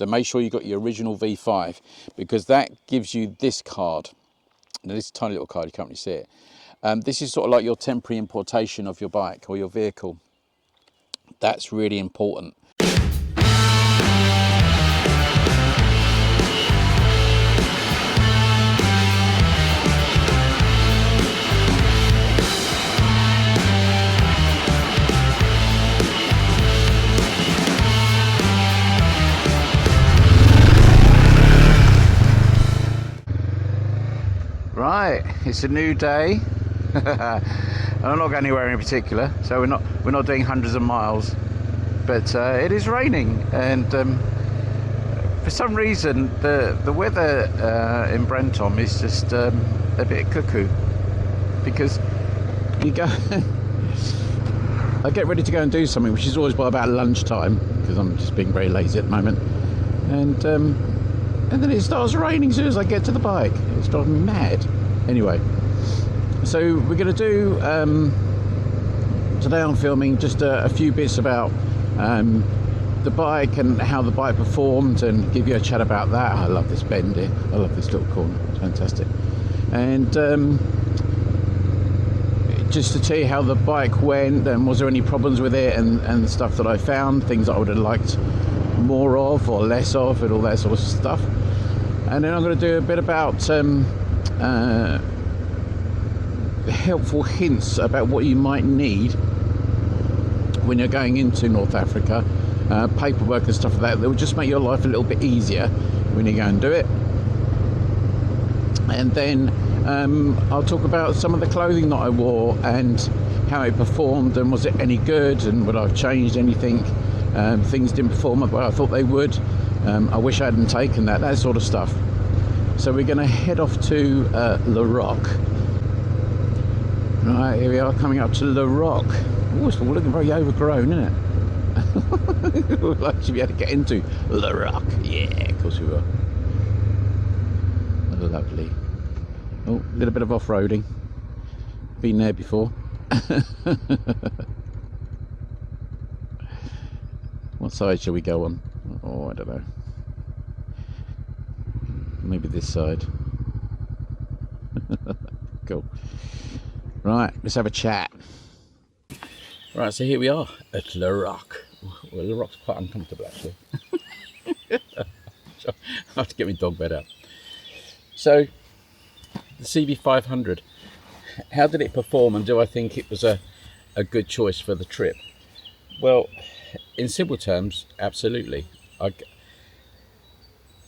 So make sure you got your original V5, because that gives you this card. Now this tiny little card, you can't really see it. This is sort of like your temporary importation of your bike or your vehicle. That's really important. Right, it's a new day. I'm not going anywhere in particular, so we're not doing hundreds of miles, but it is raining, and for some reason the weather in Brenton is just a bit cuckoo, because you go I get ready to go and do something, which is always by about lunchtime, because I'm just being very lazy at the moment, and then it starts raining as soon as I get to the bike. It's driving me mad. Anyway, so we're going to do today I'm filming just a few bits about the bike and how the bike performed, and give you a chat about that. I love this bend here. I love this little corner. It's fantastic. And just to tell you how the bike went, and was there any problems with it, and stuff that I found, things that I would have liked more of or less of, and all that sort of stuff. And then I'm going to do a bit about helpful hints about what you might need when you're going into North Africa, paperwork and stuff like that will just make your life a little bit easier when you go and do it. And then I'll talk about some of the clothing that I wore and how it performed, and was it any good, and would I have changed anything. Things didn't perform the way I thought they would. I wish I hadn't taken that sort of stuff. So we're going to head off to Le Roc. Right, here we are, coming up to Le Roc. Oh, it's looking very overgrown, isn't it? We'll actually be able to get into Le Roc. Yeah, of course we will. Lovely. Oh, a little bit of off-roading. Been there before. What side shall we go on? Oh, I don't know. Maybe this side. Cool. Right, let's have a chat. Right, so here we are at Le Roc. Well, Le Roc's quite uncomfortable, actually. So I have to get my dog bed out. So, the CB500. How did it perform, and do I think it was a good choice for the trip? Well, in simple terms, absolutely.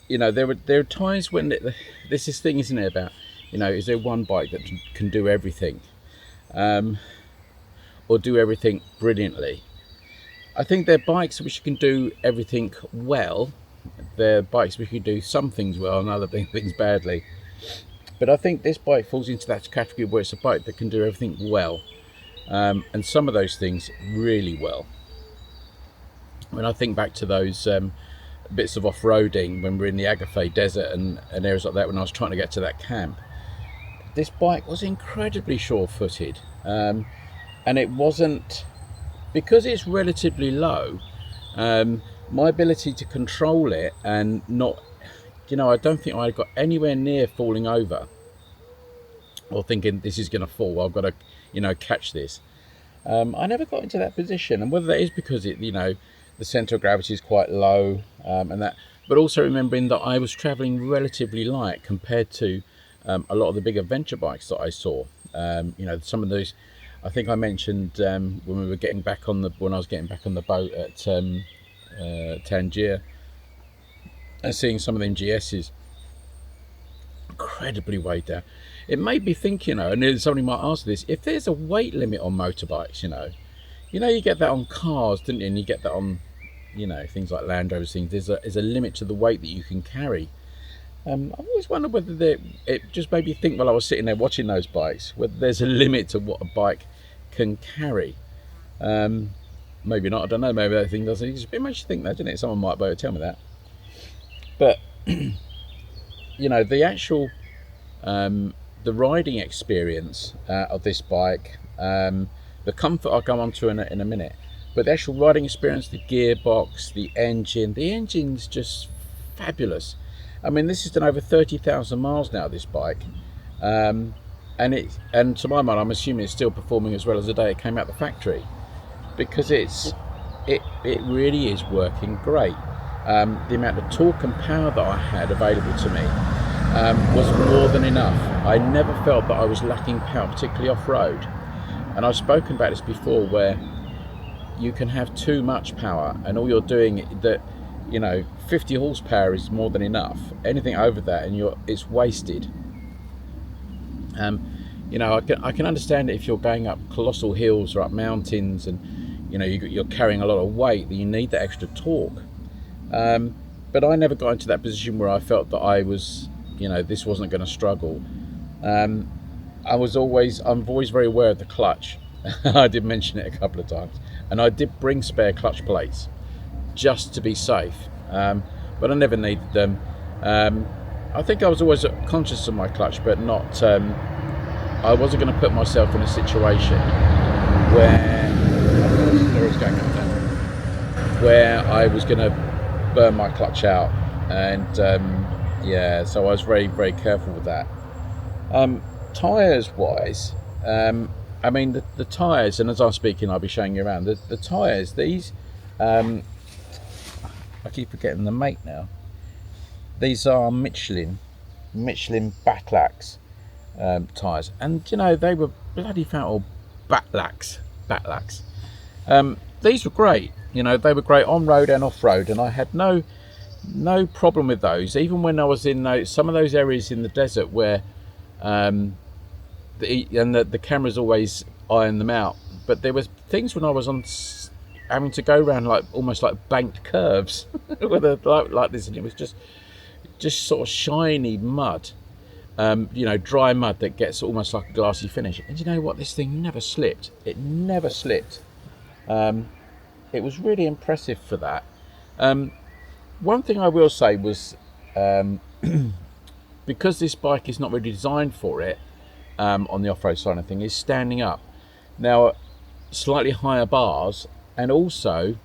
You know, there are times when there's this thing, isn't it, about, you know, is there one bike that can do everything, or do everything brilliantly? I think they're bikes which can do everything well. They're bikes which can do some things well and other things badly. But I think this bike falls into that category where it's a bike that can do everything well, and some of those things really well. When I think back to those bits of off-roading when we're in the Agafay desert and areas like that, when I was trying to get to that camp, this bike was incredibly sure-footed, and it wasn't, because it's relatively low, my ability to control it and not, you know, I don't think I got anywhere near falling over or thinking this is going to fall, I've got to, you know, catch this. I never got into that position, and whether that is because it, you know, the centre of gravity is quite low, and that, but also remembering that I was travelling relatively light compared to a lot of the big adventure bikes that I saw. You know, some of those, I think I mentioned when we were getting back on when I was getting back on the boat at Tangier, and seeing some of them GSs incredibly weighed down. It made me think, you know, and then somebody might ask this, if there's a weight limit on motorbikes, you know, you get that on cars, didn't you? And you get that on, you know, things like Land Rovers, things. There's a limit to the weight that you can carry. I've always wondered whether it just made me think while I was sitting there watching those bikes, whether there's a limit to what a bike can carry. Maybe not, I don't know, maybe that thing doesn't. It makes you think that, doesn't it? Someone might be able to tell me that. But, you know, the actual, the riding experience of this bike, the comfort I'll go on to in a minute, but the actual riding experience, the gearbox, the engine's just fabulous. I mean, this has done over 30,000 miles now, this bike, and to my mind, I'm assuming it's still performing as well as the day it came out the factory, because it really is working great. The amount of torque and power that I had available to me was more than enough. I never felt that I was lacking power, particularly off-road. And I've spoken about this before, where you can have too much power and all you're doing, that 50 horsepower is more than enough. Anything over that and it's wasted. I can understand it if you're going up colossal hills or up mountains and you're carrying a lot of weight, that you need that extra torque. But I never got into that position where I felt that I was, this wasn't going to struggle. I'm always very aware of the clutch. I did mention it a couple of times, and I did bring spare clutch plates just to be safe, but I never needed them. I think I was always conscious of my clutch, but not. I wasn't going to put myself in a situation where I was going to burn my clutch out, and so I was very, very careful with that. Tyres wise, I mean the tyres, and as I'm speaking I'll be showing you around the tyres. These I keep forgetting the make now. These are Michelin Batlax tyres, and they were bloody foul Batlax. These were great. They were great on road and off road, and I had no problem with those, even when I was in some of those areas in the desert where the cameras always iron them out. But there was things when I was on having to go around almost like banked curves with like this, and it was just sort of shiny mud, dry mud that gets almost like a glassy finish. And you know what? This thing never slipped. It never slipped. It was really impressive for that. One thing I will say was, because this bike is not really designed for it, on the off-road side of things, is standing up. Now, slightly higher bars, and also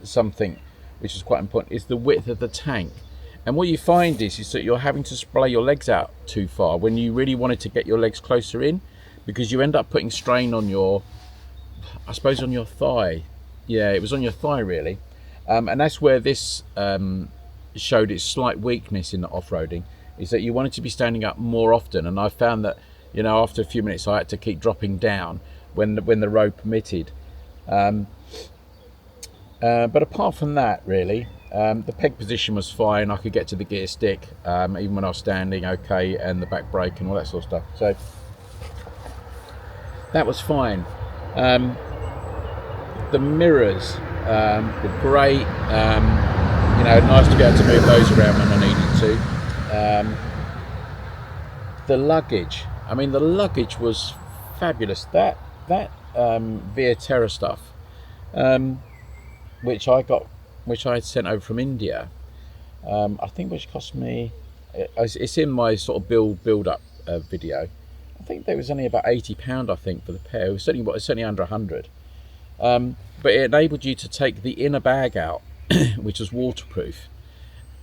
something which is quite important is the width of the tank. And what you find is that you're having to splay your legs out too far when you really wanted to get your legs closer in, because you end up putting strain on your thigh. Yeah, it was on your thigh really. And that's where this showed its slight weakness in the off-roading, is that you wanted to be standing up more often. And I found that, after a few minutes I had to keep dropping down when the road permitted. But apart from that, really, the peg position was fine. I could get to the gear stick, even when I was standing, okay, and the back brake and all that sort of stuff. So that was fine. The mirrors were great. Nice to be able to move those around when I needed to. The luggage. I mean, the luggage was fabulous. That Via Terra stuff, which I had sent over from India. I think which cost me. It's in my sort of build up video. I think there was only about £80. I think for the pair. It was certainly under 100. But it enabled you to take the inner bag out, which was waterproof,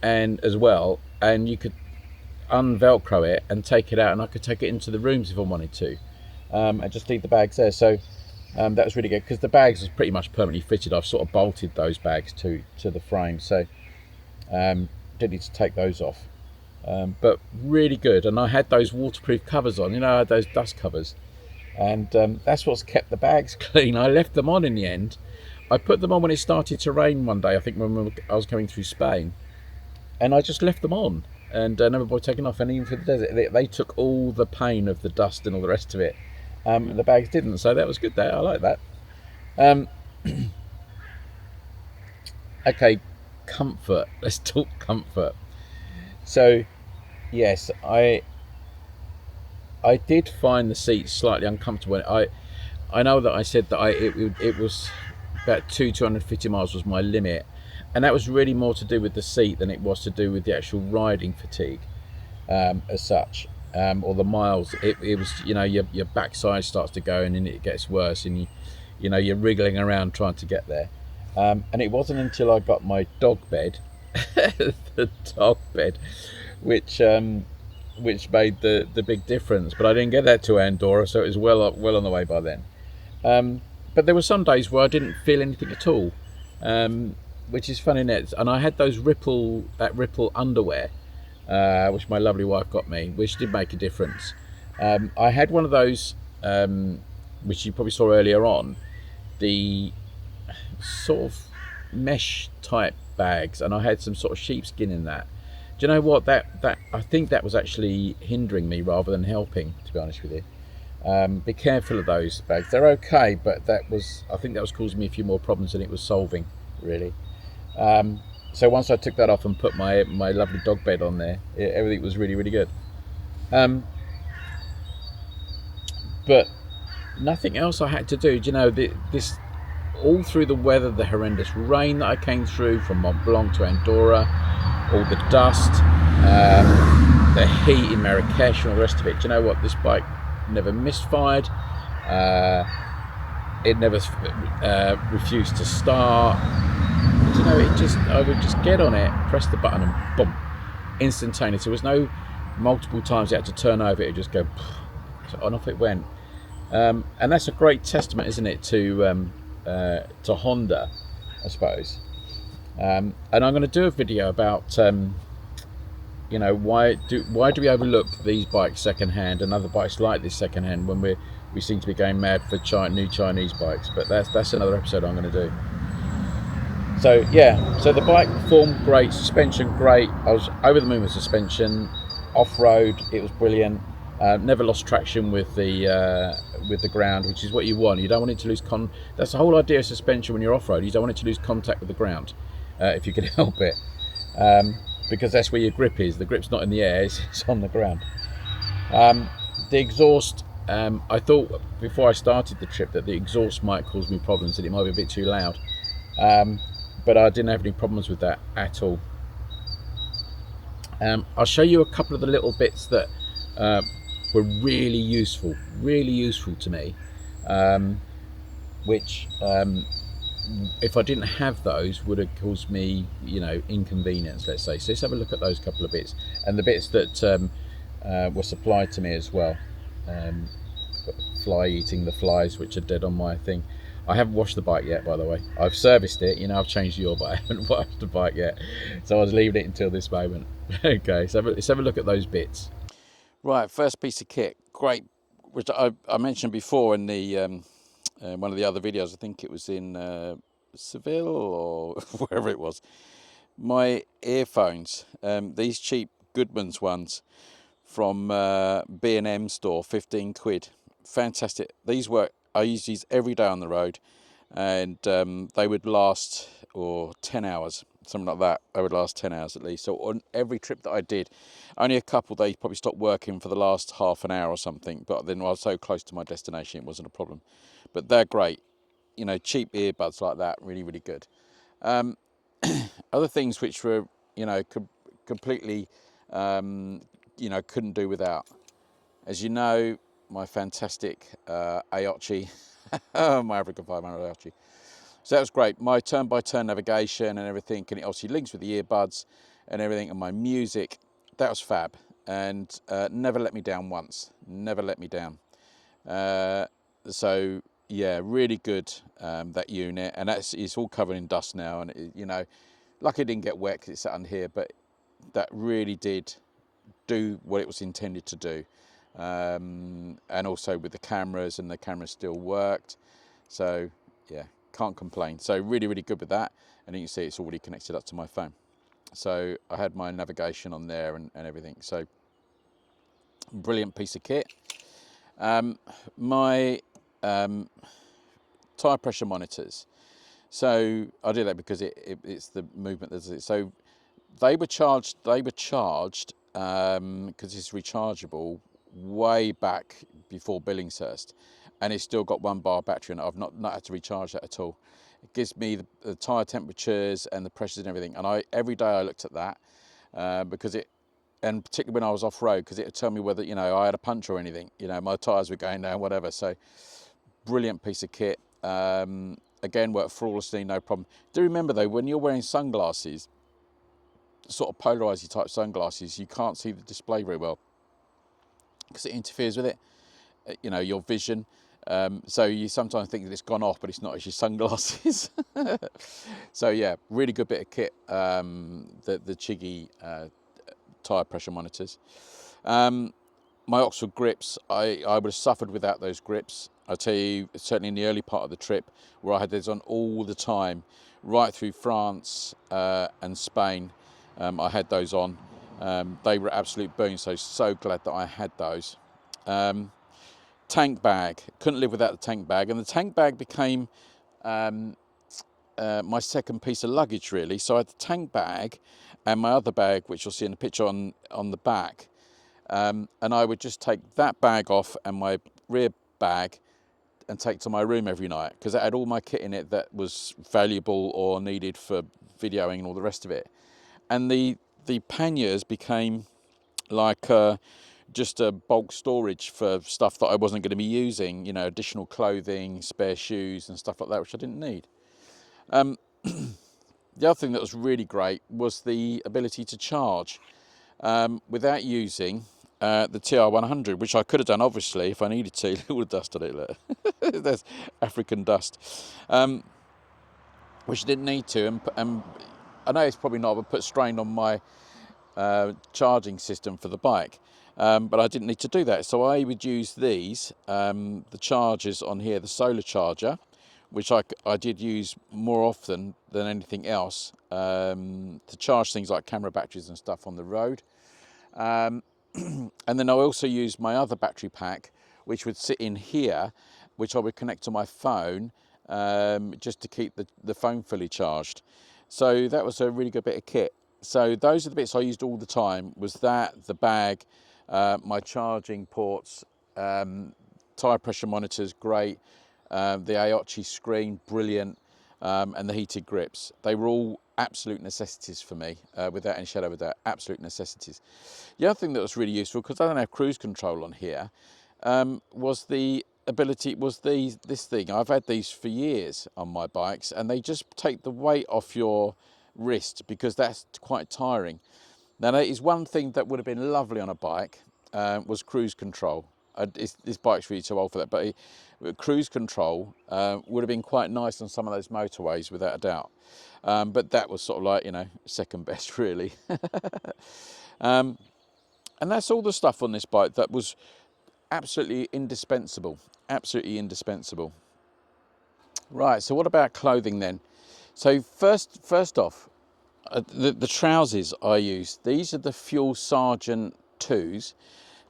and you could unvelcro it and take it out, and I could take it into the rooms if I wanted to, and just leave the bags there. So that was really good, because the bags was pretty much permanently fitted. I've sort of bolted those bags to the frame, so didn't need to take those off. But really good. And I had those waterproof covers on, I had those dust covers, and that's what's kept the bags clean. I left them on in the end. I put them on when it started to rain one day, I think when I was coming through Spain, and I just left them on, and never bothered taking off. And even for the desert, they took all the pain of the dust and all the rest of it. The bags didn't, so that was good there. I like that. Okay, comfort. Let's talk comfort. So yes, I did find the seat slightly uncomfortable. I know that I said that it was about 250 miles was my limit, and that was really more to do with the seat than it was to do with the actual riding fatigue, as such, or the miles. It was, your backside starts to go, and then it gets worse, and you're wriggling around trying to get there. And it wasn't until I got my dog bed the dog bed, which made the big difference. But I didn't get that to Andorra, so it was well on the way by then. But there were some days where I didn't feel anything at all, which is funny. And I had that Ripple underwear, which my lovely wife got me, which did make a difference. I had one of those, which you probably saw earlier on, the sort of mesh type bags, and I had some sort of sheepskin in that. Do you know what? That I think that was actually hindering me rather than helping, to be honest with you. Be careful of those bags. They're okay, but I think that was causing me a few more problems than it was solving, really. So once I took that off and put my lovely dog bed on there, everything was really, really good. But nothing else I had to do. Do you know, this all through the weather, the horrendous rain that I came through from Mont Blanc to Andorra, all the dust, the heat in Marrakesh and all the rest of it. Do you know what? This bike never misfired. It never refused to start. Do you know, I would just get on it, press the button, and boom, instantaneous. There was no multiple times you had to turn over. It would just go, and off it went. And that's a great testament, isn't it, to Honda, I suppose. And I'm going to do a video about you know, why do we overlook these bikes secondhand and other bikes like this secondhand when we seem to be going mad for new Chinese bikes. But that's another episode I'm going to do. So yeah, so the bike performed great, suspension great. I was over the moon with suspension. Off-road, it was brilliant. Never lost traction with the ground, which is what you want. You don't want it to lose that's the whole idea of suspension when you're off-road. You don't want it to lose contact with the ground if you can help it, because that's where your grip is. The grip's not in the air, it's on the ground. The exhaust, I thought before I started the trip that the exhaust might cause me problems, that it might be a bit too loud, but I didn't have any problems with that at all. I'll show you a couple of the little bits that were really useful to me, which if I didn't have those would have caused me, you know, inconvenience, let's say. So let's have a look at those couple of bits and the bits that were supplied to me as well. Fly eating the flies, which are dead on my thing. I haven't washed the bike yet, by the way. I've serviced it, you know, I've changed the oil, but I haven't washed the bike yet, so I was leaving it until this moment. Okay, so let's have a look at those bits. Right, first piece of kit, great, which I mentioned before in the one of the other videos. I think it was in Seville or wherever it was. My earphones, these cheap Goodman's ones from B&M store, 15 quid. Fantastic. These work. I use these every day on the road, and they would last 10 hours, something like that. They would last 10 hours at least. So on every trip that I did, only a couple, they probably stopped working for the last half an hour or something, but then I was so close to my destination, it wasn't a problem. But they're great, you know, cheap earbuds like that, really, really good. Other things which were, you know, completely, you know, couldn't do without. As you know, my fantastic Aochi, my Africa 500 Aochi. So that was great. My turn-by-turn navigation and everything, and it obviously links with the earbuds and everything, and my music. That was fab, and never let me down once. Never let me down. So yeah, really good, that unit, and it's all covered in dust now, and it, you know, lucky it didn't get wet because it's sat under here, but that really did do what it was intended to do. And also with the cameras, and the cameras still worked, so yeah, can't complain. So really, really good with that, and you can see it's already connected up to my phone. So I had my navigation on there and everything. So brilliant piece of kit. My tire pressure monitors. So I did that because it's the movement that's it. So they were charged because it's rechargeable way back before Billingshurst, and it's still got 1 bar battery, and I've not had to recharge that at all. It gives me the tyre temperatures and the pressures and everything, and every day I looked at that because and particularly when I was off road, because it would tell me whether, you know, I had a punch or anything, you know, my tyres were going down, whatever. So brilliant piece of kit. Again, worked flawlessly, no problem. Do remember though, when you're wearing sunglasses, sort of polarizing type sunglasses, you can't see the display very well because it interferes with it, you know, your vision. So you sometimes think that it's gone off, but it's not, it's your sunglasses. So yeah, really good bit of kit, the Chiggy tire pressure monitors. My Oxford grips, I would have suffered without those grips. I tell you, certainly in the early part of the trip, where I had those on all the time, right through France and Spain, I had those on. They were absolute boons, so glad that I had those. Tank bag, couldn't live without the tank bag, and the tank bag became my second piece of luggage, really. So I had the tank bag and my other bag, which you'll see in the picture on the back. And I would just take that bag off and my rear bag and take to my room every night, because it had all my kit in it that was valuable or needed for videoing and all the rest of it. And the panniers became like just a bulk storage for stuff that I wasn't going to be using, you know, additional clothing, spare shoes and stuff like that, which I didn't need. The other thing that was really great was the ability to charge without using the TR100, which I could have done, obviously, if I needed to. Look at the dust on it, look. There's African dust, which I didn't need to. And I know it's probably not, but put strain on my charging system for the bike. But I didn't need to do that. So I would use these, the chargers on here, the solar charger, which I did use more often than anything else, to charge things like camera batteries and stuff on the road. And then I also used my other battery pack, which would sit in here, which I would connect to my phone, just to keep the phone fully charged. So that was a really good bit of kit. So those are the bits I used all the time, was that, the bag, my charging ports, tyre pressure monitors, great, the Aochi screen, brilliant, and the heated grips. They were all absolute necessities for me, without any shadow of a doubt, absolute necessities. The other thing that was really useful, because I don't have cruise control on here, was the ability, this thing. I've had these for years on my bikes, and they just take the weight off your wrist, because that's quite tiring. Now, that is one thing that would have been lovely on a bike, was cruise control. This bike's really too old for that, but cruise control would have been quite nice on some of those motorways, without a doubt. But that was sort of like, you know, second best, really. And that's all the stuff on this bike that was absolutely indispensable. Absolutely indispensable. Right, so what about clothing then? So first off, the trousers I use, these are the Fuel Sergeant 2s.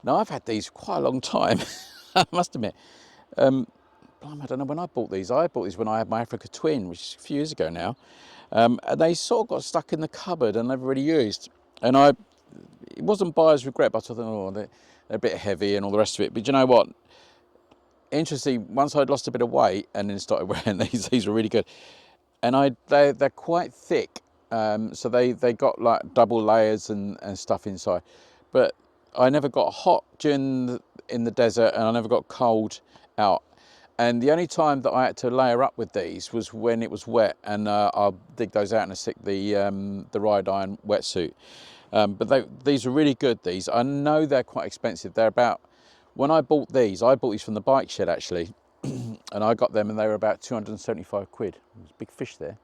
Now, I've had these quite a long time, I must admit. I don't know when I bought these. I bought these when I had my Africa Twin, which is a few years ago now. And they sort of got stuck in the cupboard and never really used. And it wasn't buyer's regret, but I thought, oh, they're a bit heavy and all the rest of it. But you know what? Interesting, once I'd lost a bit of weight and then started wearing these were really good. And they're quite thick. So they got like double layers and stuff inside. But I never got hot in the desert, and I never got cold out. And the only time that I had to layer up with these was when it was wet, and I'll dig those out and stick the Ride Iron wetsuit. But these are really good, these. I know they're quite expensive. They're about, when I bought these from the bike shed, actually, and I got them and they were about 275 quid. There's a big fish there.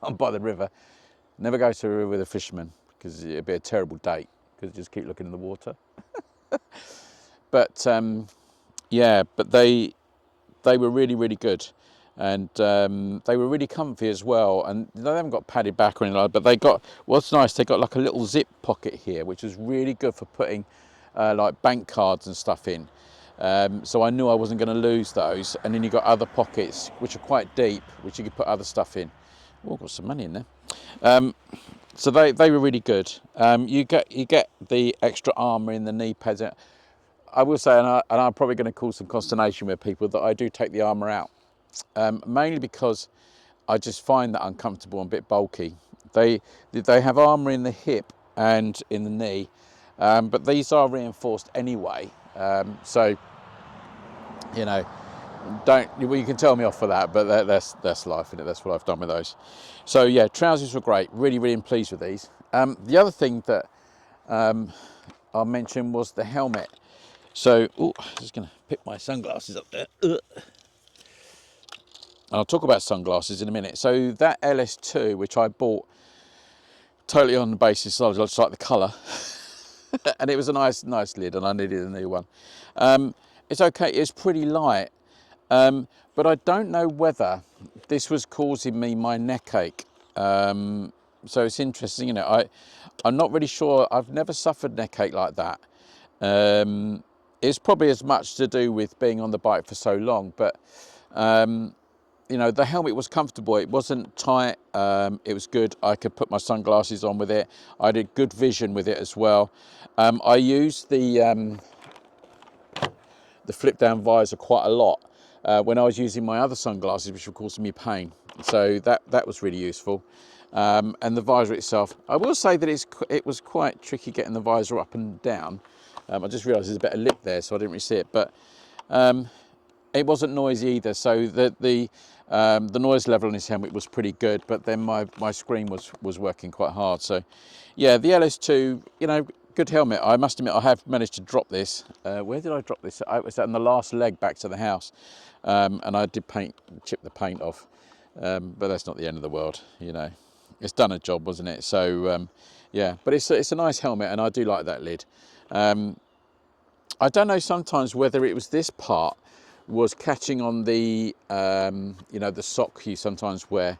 I'm by the river. Never go to a river with a fisherman, because it'd be a terrible date, because just keep looking in the water. But yeah, but they were really, really good, and they were really comfy as well. And they haven't got padded back or anything like that, but they got, what's nice, they got like a little zip pocket here, which was really good for putting like bank cards and stuff in. So I knew I wasn't going to lose those. And then you got other pockets which are quite deep, which you could put other stuff in. Oh, got some money in there. So they were really good. You get the extra armour in the knee pads. I will say, and I'm probably going to cause some consternation with people, that I do take the armour out, mainly because I just find that uncomfortable and a bit bulky. They have armour in the hip and in the knee, but these are reinforced anyway. So you know, you can tell me off for that, but that's life, isn't it? That's what I've done with those. So yeah, trousers were great. Really, really pleased with these. The other thing that I mentioned was the helmet. So, I'm just going to pick my sunglasses up there. I'll talk about sunglasses in a minute. So that LS2, which I bought totally on the basis I just like the colour, and it was a nice lid, and I needed a new one. It's okay. It's pretty light, but I don't know whether this was causing me my neck ache. So it's interesting, you know. I'm not really sure. I've never suffered neck ache like that. It's probably as much to do with being on the bike for so long, but you know, the helmet was comfortable. It wasn't tight. It was good. I could put my sunglasses on with it. I did good vision with it as well. I used the flip down visor quite a lot when I was using my other sunglasses, which were causing me pain. So that was really useful. And the visor itself, I will say that it was quite tricky getting the visor up and down. I just realised there's a bit of lip there, so I didn't really see it. But it wasn't noisy either, so the noise level on this helmet was pretty good. But then my screen was working quite hard. So yeah, the LS2, you know, good helmet. I must admit, I have managed to drop this. Where did I drop this? I was on the last leg back to the house, and I did chip the paint off. But that's not the end of the world, you know. It's done a job, wasn't it? So yeah, but it's a nice helmet, and I do like that lid. I don't know sometimes whether it was this part was catching on the you know, the sock you sometimes wear,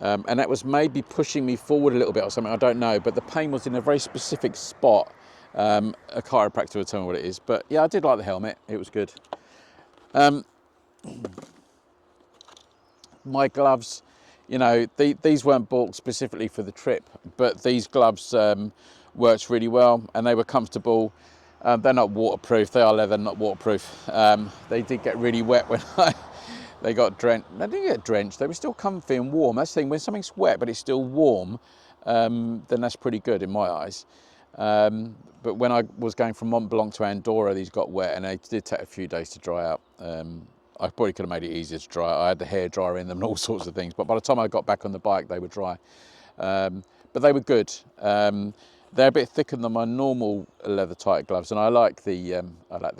and that was maybe pushing me forward a little bit or something. I don't know, but the pain was in a very specific spot. A chiropractor will tell me what it is, but yeah, I did like the helmet. It was good. My gloves, you know, these weren't bought specifically for the trip, but these gloves worked really well, and they were comfortable. They're not waterproof. They are leather, not waterproof. They did get really wet when they got drenched. They didn't get drenched. They were still comfy and warm. That's the thing. When something's wet but it's still warm, then that's pretty good in my eyes. But when I was going from Mont Blanc to Andorra, these got wet, and they did take a few days to dry out. I probably could have made it easier to dry. I had the hairdryer in them and all sorts of things. But by the time I got back on the bike, they were dry. But they were good. They're a bit thicker than my normal leather tight gloves, and I like the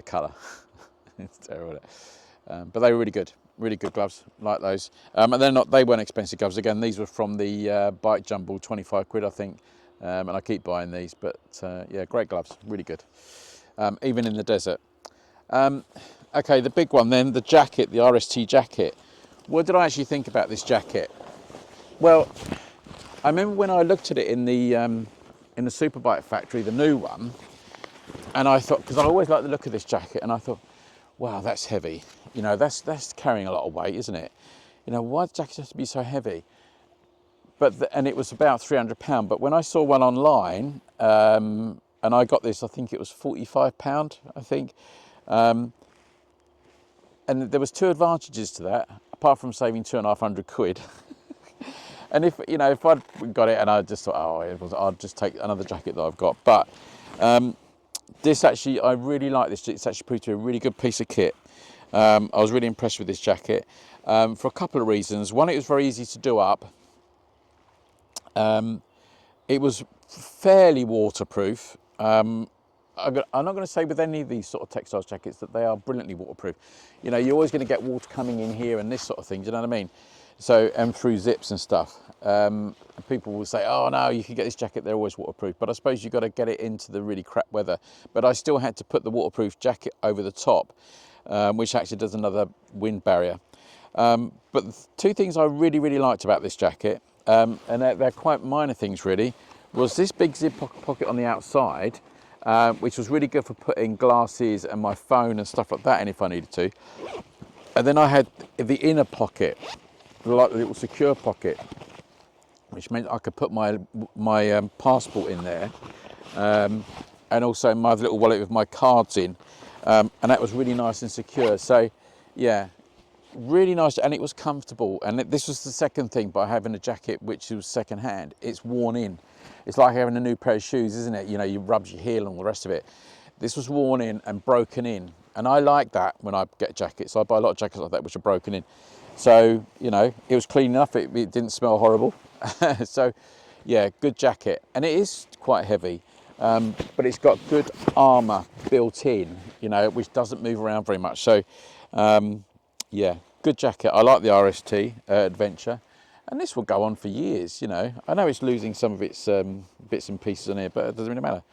colour. It's terrible. But they were really good gloves, like those. And they weren't expensive gloves. Again, these were from the Bike Jumble, 25 quid, I think. And I keep buying these, but yeah, great gloves, really good, even in the desert. Okay, the big one then, the jacket, the RST jacket. What did I actually think about this jacket? Well, I remember when I looked at it in the Superbike factory, the new one, and I thought, because I always like the look of this jacket, and I thought, wow, that's heavy. You know, that's carrying a lot of weight, isn't it? You know, why does jackets have to be so heavy? And it was about £300. But when I saw one online, and I got this, I think it was £45, I think. And there was two advantages to that, apart from saving 250 quid. And if I'd got it and I just thought, I'll just take another jacket that I've got. But this actually, I really like this. It's actually proved to be a really good piece of kit. I was really impressed with this jacket for a couple of reasons. One, it was very easy to do up. It was fairly waterproof. I'm not going to say with any of these sort of textiles jackets that they are brilliantly waterproof. You know, you're always going to get water coming in here and this sort of thing. Do you know what I mean? So, and through zips and stuff. People will say, oh no, you can get this jacket, they're always waterproof. But I suppose you've got to get it into the really crap weather. But I still had to put the waterproof jacket over the top, which actually does another wind barrier. But the two things I really, really liked about this jacket, and they're quite minor things really, was this big zip pocket on the outside, which was really good for putting glasses and my phone and stuff like that in if I needed to. And then I had the inner pocket, like a little secure pocket, which meant I could put my passport in there, and also my little wallet with my cards in, and that was really nice and secure. So yeah, really nice, and it was comfortable. And this was the second thing by having a jacket which was second hand. It's worn in. It's like having a new pair of shoes, isn't it? You know, you rub your heel and all the rest of it. This was worn in and broken in, and I like that when I get jackets. I buy a lot of jackets like that which are broken in. So, you know, it was clean enough. It didn't smell horrible. So yeah, good jacket, and it is quite heavy, but it's got good armour built in, you know, which doesn't move around very much. So, yeah, good jacket. I like the RST Adventure, and this will go on for years. You know, I know it's losing some of its bits and pieces on here, but it doesn't really matter.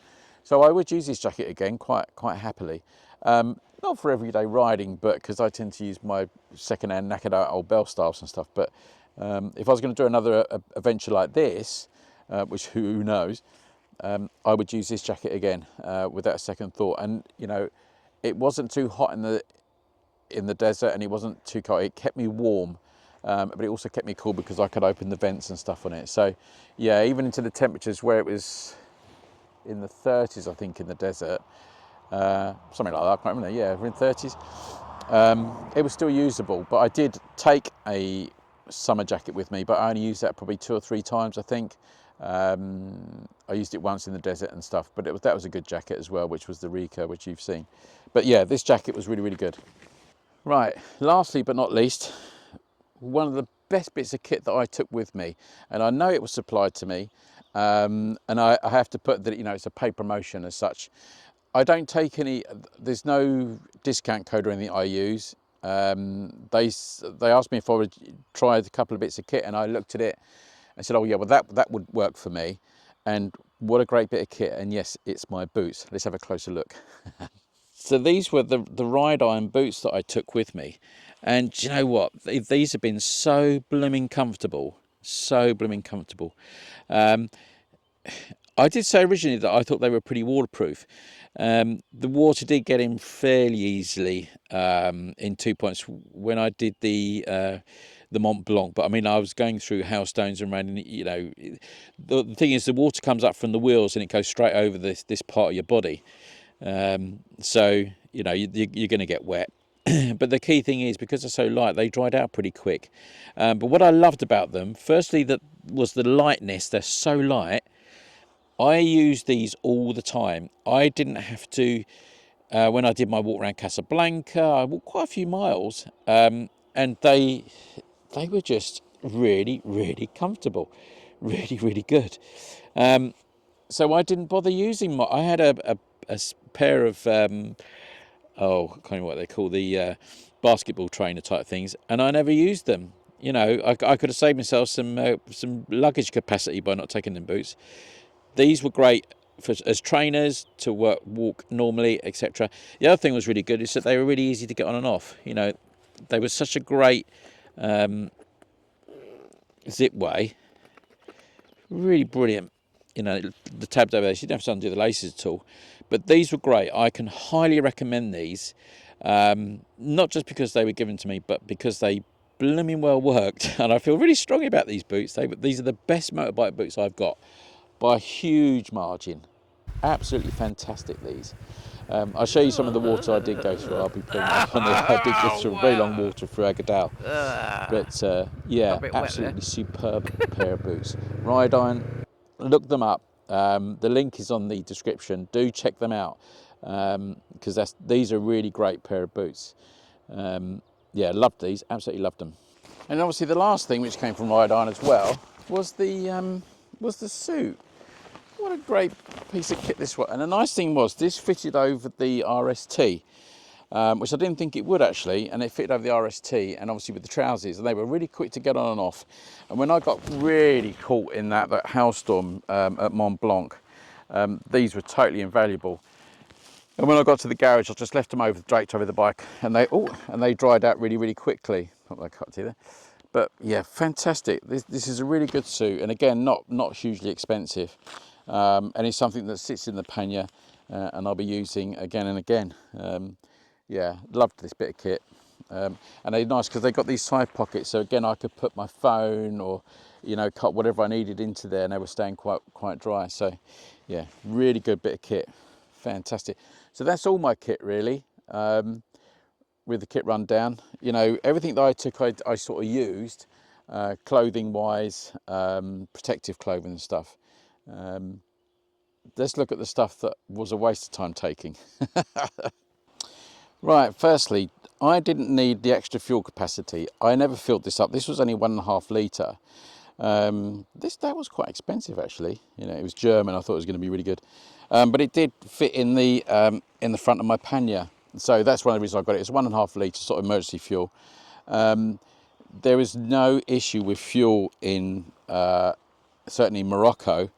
So I would use this jacket again quite happily. Not for everyday riding, but because I tend to use my second-hand knackered out old bell styles and stuff. But if I was going to do another adventure like this, which who knows, I would use this jacket again without a second thought. And you know, it wasn't too hot in the desert, and it wasn't too cold. It kept me warm, but it also kept me cool because I could open the vents and stuff on it. So yeah, even into the temperatures where it was in the 30s, I think, in the desert, something like that, I can't remember. Yeah, we're in 30s. It was still usable, but I did take a summer jacket with me, but I only used that probably 2 or 3 times, I think. I used it once in the desert and stuff, but that was a good jacket as well, which was the Rika, which you've seen. But yeah, this jacket was really good. Right, lastly but not least, one of the best bits of kit that I took with me, and I know it was supplied to me, and I have to put that, you know, it's a paid promotion as such. I don't take any, there's no discount code or anything I use. They asked me if I would try a couple of bits of kit, and I looked at it and said, oh yeah, well that would work for me. And what a great bit of kit, and yes, it's my boots. Let's have a closer look. So these were the ride iron boots that I took with me. And do you know what? These have been so blooming comfortable. So blooming comfortable. I did say originally that I thought they were pretty waterproof. The water did get in fairly easily in 2 points when I did the Mont Blanc, but I mean, I was going through hailstones and around, and you know, the thing is, the water comes up from the wheels and it goes straight over this part of your body. So you know, you're going to get wet. But the key thing is, because they're so light, they dried out pretty quick. But what I loved about them, firstly, that was the lightness. They're so light. I use these all the time. I didn't have to, when I did my walk around Casablanca, I walked quite a few miles, and they were just really comfortable, really good. So I didn't bother using I had a pair of, I can't remember what they call, the basketball trainer type things, and I never used them. You know, I could have saved myself some luggage capacity by not taking them boots. These were great as trainers to walk normally, etc. The other thing was really good is that they were really easy to get on and off. You know, they were such a great zip way, really brilliant. You know, the tabs over there, so you don't have to undo the laces at all. But these were great. I can highly recommend these, not just because they were given to me, but because they blooming well worked. And I feel really strongly about these boots. These are the best motorbike boots I've got, by a huge margin. Absolutely fantastic, these. I'll show you some of the water I did go through. I'll be putting up on the, I did go through a very long water through Agdal. But yeah, absolutely superb pair of boots. Ride iron, look them up. The link is on the description. Do check them out, because these are a really great pair of boots. Yeah, loved these, absolutely loved them. And obviously the last thing which came from Ride Iron as well was the suit. What a great piece of kit this was. And the nice thing was, this fitted over the RST, which I didn't think it would actually, and it fitted over the RST, and obviously with the trousers, and they were really quick to get on and off. And when I got really caught in that hailstorm at Mont Blanc, these were totally invaluable. And when I got to the garage, I just left them draped over the bike, and they dried out really quickly. Not that I cut to there. But yeah, fantastic. This is a really good suit, and again, not hugely expensive, and it's something that sits in the pannier, and I'll be using again and again. Yeah, loved this bit of kit, and they're nice because they got these side pockets, so again, I could put my phone or, you know, cut whatever I needed into there, and they were staying quite dry. So yeah, really good bit of kit, fantastic. So that's all my kit really. With the kit rundown, you know, everything that I took, I sort of used, clothing wise, protective clothing and stuff. Let's look at the stuff that was a waste of time taking. Right, firstly, I didn't need the extra fuel capacity. I never filled this up. This was only 1.5 litre. That was quite expensive actually. You know, it was German. I thought it was going to be really good, but it did fit in the front of my pannier. So that's one of the reasons I got it. It's 1.5 litre sort of emergency fuel. There is no issue with fuel in certainly Morocco.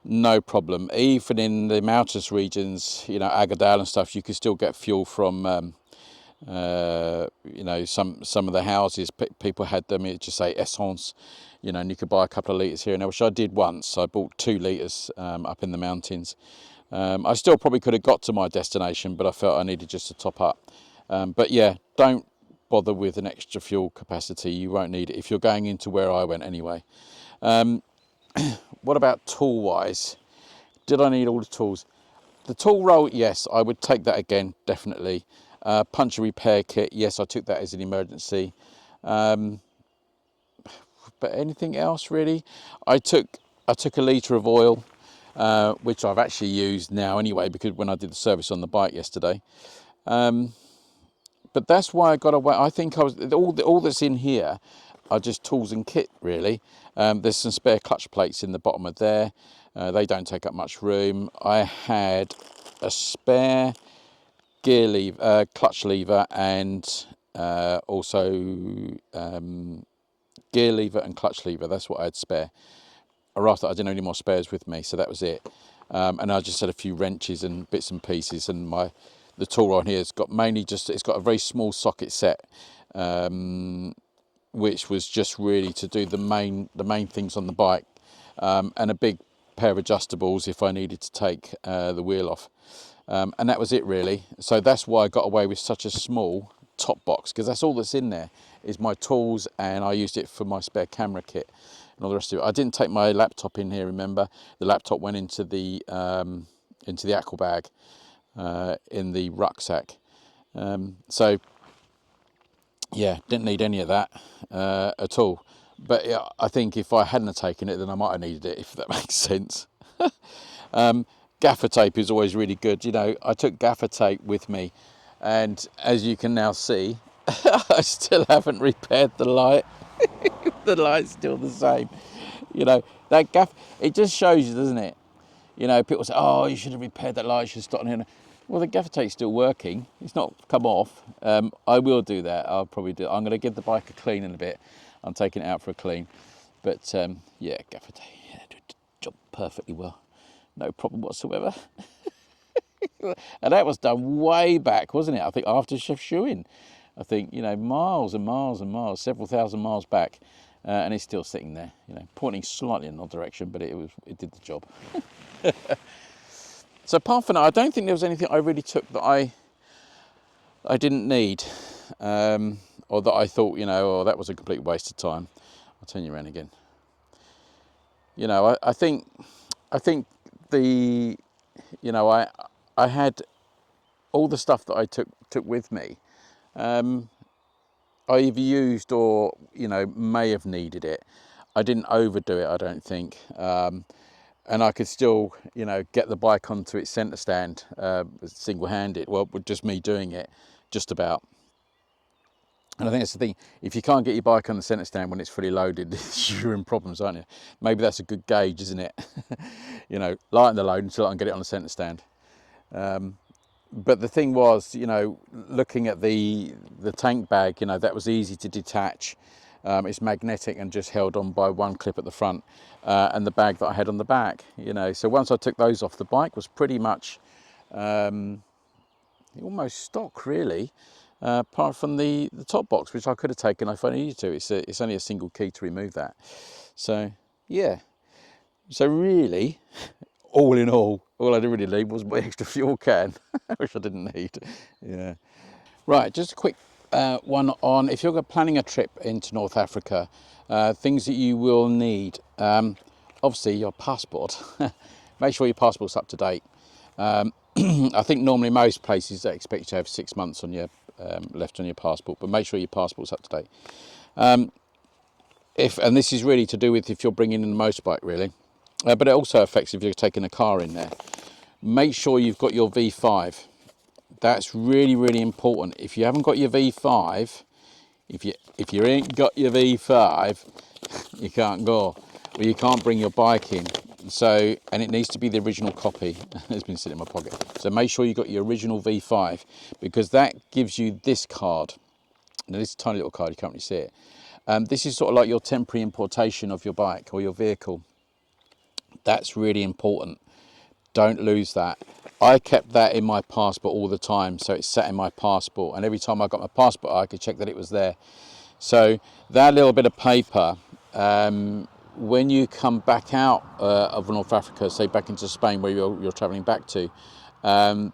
No problem. Even in the mountainous regions, you know, Agadir and stuff, you can still get fuel from you know, some of the houses. People had them. It just say essence, you know, and you could buy a couple of litres here and there, which I did once. I bought 2 litres up in the mountains. I still probably could have got to my destination, but I felt I needed just to top up. But yeah, don't bother with an extra fuel capacity. You won't need it if you're going into where I went anyway. What about tool wise? Did I need all the tools? The tool roll, yes, I would take that again, definitely. Puncture repair kit, yes, I took that as an emergency. But anything else really? I took a litre of oil, which I've actually used now anyway, because when I did the service on the bike yesterday. But that's why I got away. I think I was all that's in here are just tools and kit really. There's some spare clutch plates in the bottom of there. They don't take up much room. I had a spare gear lever, clutch lever, and also gear lever and clutch lever. That's what I had spare. Or after I didn't have any more spares with me, so that was it. And I just had a few wrenches and bits and pieces, and the tool on here has got it's got a very small socket set, which was just really to do the main things on the bike, and a big pair of adjustables if I needed to take the wheel off, and that was it really. So that's why I got away with such a small top box, because that's all that's in there is my tools, and I used it for my spare camera kit and all the rest of it. I didn't take my laptop in here, remember. The laptop went into the aqua bag in the rucksack. So yeah, didn't need any of that at all. But yeah, I think if I hadn't have taken it, then I might have needed it, if that makes sense. Gaffer tape is always really good. You know, I took gaffer tape with me, and as you can now see, I still haven't repaired the light. The light's still the same. You know, that it just shows you, doesn't it? You know, people say, oh, you should have repaired that light, you should have stopped here. Well, the gaffer tape's still working. It's not come off. I will do that. I'll probably do. I'm going to give the bike a clean in a bit. I'm taking it out for a clean. But yeah, gaffer tape, yeah, did the job perfectly well. No problem whatsoever. And that was done way back, wasn't it? I think after Chef Shoeing. I think, you know, miles and miles and miles, several thousand miles back. And it's still sitting there, you know, pointing slightly in the direction, but it did the job. So apart from that, I don't think there was anything I really took that I didn't need, or that I thought, you know, that was a complete waste of time. I'll turn you around again. You know, I think the, you know, I had all the stuff that I took with me. I either used or, you know, may have needed it. I didn't overdo it, I don't think. And I could still, you know, get the bike onto its centre stand single-handed. Well, with just me doing it, just about. And I think that's the thing. If you can't get your bike on the centre stand when it's fully loaded, you're in problems, aren't you? Maybe that's a good gauge, isn't it? You know, lighten the load until I can get it on the centre stand. But the thing was, you know, looking at the tank bag, you know, that was easy to detach. It's magnetic and just held on by one clip at the front, and the bag that I had on the back, you know. So once I took those off, the bike was pretty much almost stock, really, apart from the top box, which I could have taken if I needed to. It's only a single key to remove that. So yeah. So really, all in all I didn't really need was my extra fuel can, which I didn't need. Yeah. Right, just a quick one on if you're planning a trip into North Africa, things that you will need. Obviously, your passport. Make sure your passport's up to date. I think normally most places they expect you to have 6 months on your left on your passport, but make sure your passport's up to date. And this is really to do with if you're bringing in a motorbike, really. But it also affects if you're taking a car in there. Make sure you've got your V5. That's really, really important. If you haven't got your V5, if you ain't got your V5, You can't go. Well, you can't bring your bike in. So, and it needs to be the original copy. It's been sitting in my pocket. So make sure you got your original V5, because that gives you this card. Now this tiny little card, you can't really see it. This is sort of like your temporary importation of your bike or your vehicle. That's really important. Don't lose that. I kept that in my passport all the time, so it's sat in my passport, and every time I got my passport I could check that it was there. So that little bit of paper, when you come back out of North Africa, say back into Spain where you're travelling back to,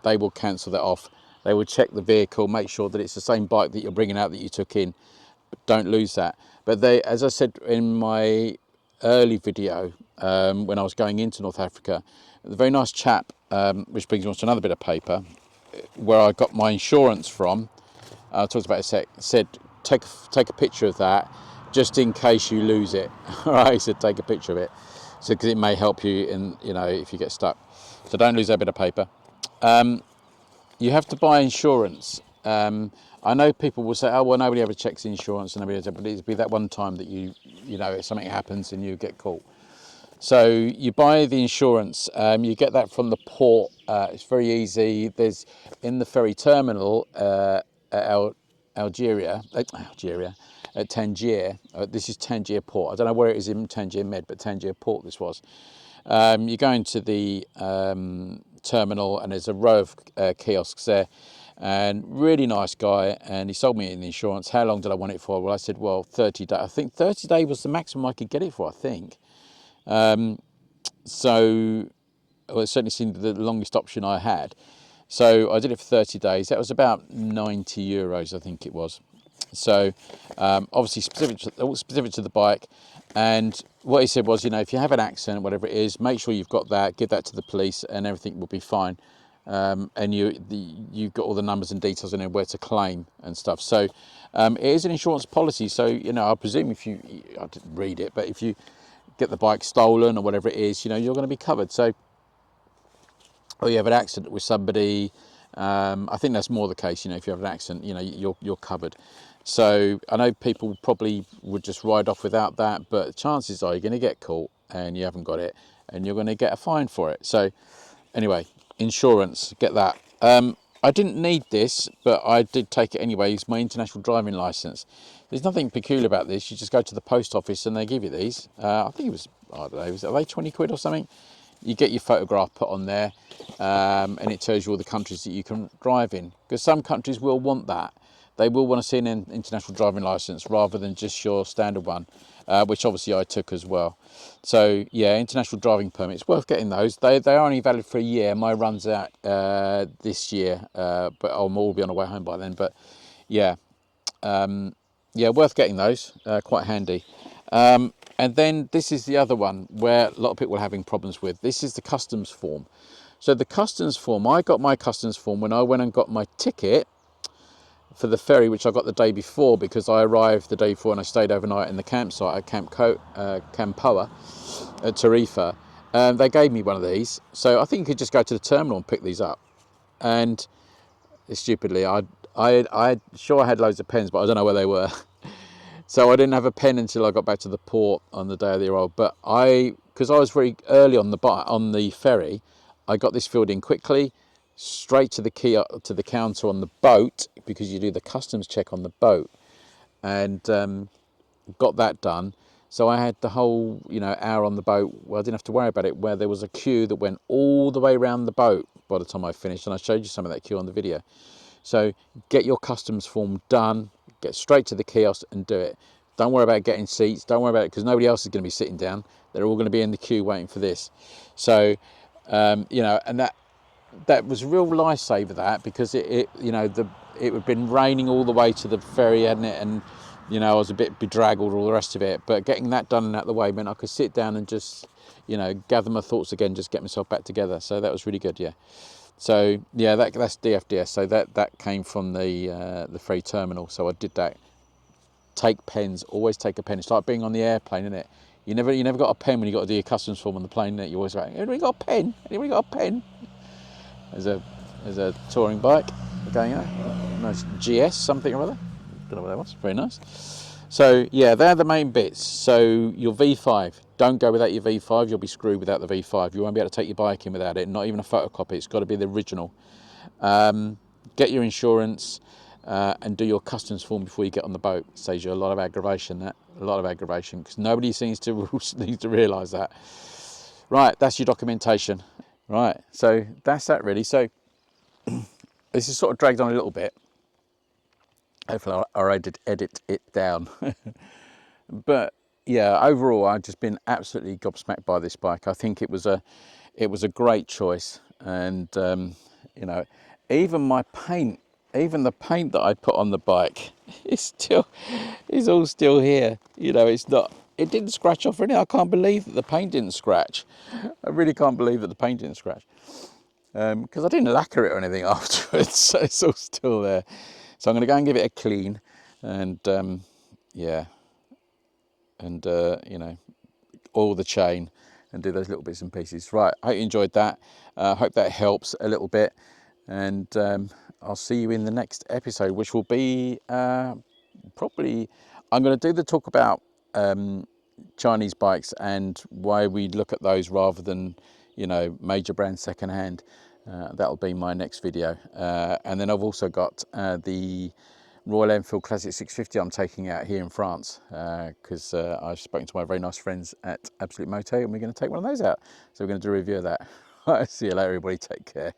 they will cancel that off. They will check the vehicle, make sure that it's the same bike that you're bringing out that you took in, but don't lose that. But they, as I said in my early video, when I was going into North Africa, the very nice chap, which brings me on to another bit of paper, where I got my insurance from, I talked about it a sec, said take a picture of that just in case you lose it. All right, he said take a picture of it, so because it may help you in, you know, if you get stuck. So don't lose that bit of paper. You have to buy insurance. I know people will say, oh well, nobody ever checks insurance, and nobody ever, but it'll be that one time that you know, if something happens and you get caught. So you buy the insurance, you get that from the port. It's very easy. There's in the ferry terminal at Algeria, at Tangier. This is Tangier port. I don't know where it is in Tangier Med, but Tangier port this was. You go into the terminal and there's a row of kiosks there, and really nice guy, and he sold me the insurance. How long did I want it for? Well, I said, well, 30 days. I think 30 days was the maximum I could get it for, I think. So well, it certainly seemed the longest option I had. So I did it for 30 days. That was about 90 euros, I think it was. So obviously specific to the bike. And what he said was, you know, if you have an accident, whatever it is, make sure you've got that, give that to the police, and everything will be fine. And you've got all the numbers and details in there where to claim and stuff. So it is an insurance policy. So, you know, I presume I didn't read it, but if you get the bike stolen or whatever it is, you know, you're going to be covered. So, or you have an accident with somebody, I think that's more the case. You know, if you have an accident, you know, you're covered. So I know people probably would just ride off without that, but chances are you're going to get caught and you haven't got it, and you're going to get a fine for it. So anyway, insurance, get that. I didn't need this, but I did take it anyway. It's my international driving license. There's nothing peculiar about this. You just go to the post office and they give you these. I think it was, I don't know, are they 20 quid or something? You get your photograph put on there, and it tells you all the countries that you can drive in. Because some countries will want that. They will want to see an international driving license rather than just your standard one, which obviously I took as well. So yeah, international driving permits, worth getting those. They are only valid for a year. Mine runs out this year, but I'll all be on the way home by then. But yeah, yeah, worth getting those. Quite handy. And then this is the other one where a lot of people are having problems with. This is the customs form. So the customs form, I got my customs form when I went and got my ticket for the ferry, which I got the day before, because I arrived the day before and I stayed overnight in the campsite at Campoa at Tarifa. They gave me one of these, so I think you could just go to the terminal and pick these up. And stupidly, I sure I had loads of pens, but I don't know where they were. So I didn't have a pen until I got back to the port on the day of the arrival. But because I was very early on the ferry, I got this filled in quickly, straight to the counter on the boat, because you do the customs check on the boat, and got that done. So I had the whole, you know, hour on the boat. Well, I didn't have to worry about it, where there was a queue that went all the way around the boat by the time I finished, and I showed you some of that queue on the video. So get your customs form done, get straight to the kiosk and do it. Don't worry about getting seats, don't worry about it, because nobody else is going to be sitting down. They're all going to be in the queue waiting for this. So you know, and that was a real lifesaver, that, because it you know, it had been raining all the way to the ferry, hadn't it, and you know, I was a bit bedraggled, all the rest of it, but getting that done and out of the way meant I could sit down and just, you know, gather my thoughts again, just get myself back together. So that was really good. Yeah. So yeah, that's DFDS. So that came from the ferry terminal. So I did that. Take pens. Always take a pen. It's like being on the airplane, isn't it? You never got a pen when you got to do your customs form on the plane, isn't it? You always go, anybody got a pen? Anybody got a pen? There's a touring bike going out. Nice GS something or other. Don't know what that was. Very nice. So yeah, they're the main bits. So your V5, don't go without your V5. You'll be screwed without the V5. You won't be able to take your bike in without it. Not even a photocopy. It's got to be the original. Get your insurance and do your customs form before you get on the boat. Saves you a lot of aggravation. Because nobody seems to needs to realise that. Right, that's your documentation. Right, so that's that really. So this is sort of dragged on a little bit. Hopefully I'll edit it down. But yeah, overall I've just been absolutely gobsmacked by this bike. I think it was a great choice, and you know, even the paint that I put on the bike is all still here. You know, it didn't scratch off or anything. I can't believe that the paint didn't scratch. I really can't believe that the paint didn't scratch, because I didn't lacquer it or anything afterwards, so it's all still there. So I'm going to go and give it a clean, and yeah, and you know, oil the chain and do those little bits and pieces. Right, I hope you enjoyed that. Hope that helps a little bit, and I'll see you in the next episode, which will be probably, I'm going to do the talk about Chinese bikes and why we look at those rather than, you know, major brand secondhand. That'll be my next video, and then I've also got the Royal Enfield Classic 650 I'm taking out here in France, because I've spoken to my very nice friends at Absolute Moto, and we're going to take one of those out. So we're going to do a review of that. See you later, everybody. Take care.